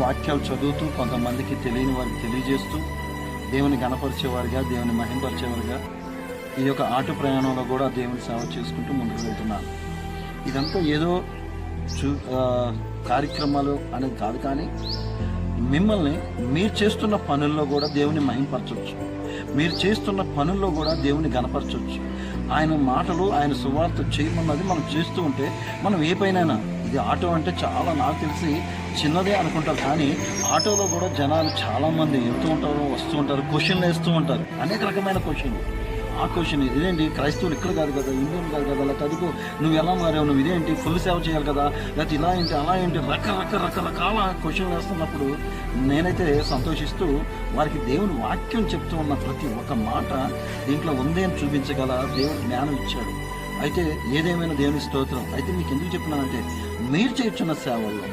వాక్యాలు చదువుతూ కొంతమందికి తెలియని వారికి తెలియజేస్తూ దేవుని గణపరిచేవారిగా, దేవుని మహింపరిచేవారిగా ఈ యొక్క ఆటో ప్రయాణంలో కూడా దేవుని సేవ చేసుకుంటూ ముందుకు వెళ్తున్నాను. ఇదంతా ఏదో కార్యక్రమాలు అనేది కాదు, కానీ మిమ్మల్ని మీరు చేస్తున్న పనుల్లో కూడా దేవుని మహింపరచవచ్చు, మీరు చేస్తున్న పనుల్లో కూడా దేవుని గణపరచవచ్చు. ఆయన మాటలు, ఆయన సువార్త చేయమన్నది మనం చేస్తూ ఉంటే మనం ఏ పైనైనా, ఇది ఆటో అంటే చాలా నాకు తెలిసి చిన్నదే అనుకుంటారు, కానీ ఆటోలో కూడా జనాలు చాలామంది వెళ్తూ ఉంటారు, వస్తూ ఉంటారు, క్వశ్చన్లు వేస్తూ ఉంటారు, అనేక రకమైన క్వశ్చన్లు. ఆ క్వశ్చన్ ఇదేంటి, క్రైస్తవులు ఇక్కడ కాదు కదా, ఇండియన్ కాదు కదా, లేకపోతే అదిగో నువ్వు ఎలా మారావు, నువ్వు ఇదేంటి ఫుల్ సేవ చేయాలి కదా, లేకపోతే ఇలా ఏంటి అలా ఏంటి, రకరకాల క్వశ్చన్లు వేస్తున్నప్పుడు నేనైతే సంతోషిస్తూ వారికి దేవుని వాక్యం చెప్తూ ఉన్న ప్రతి ఒక్క మాట దీంట్లో ఉంది అని చూపించగల దేవుడు జ్ఞానం ఇచ్చాడు. అయితే ఏదేమైనా దేవుని స్తోత్రం. అయితే మీకు ఎందుకు చెప్తున్నానంటే మీరు చేయుచున్న సేవల్లో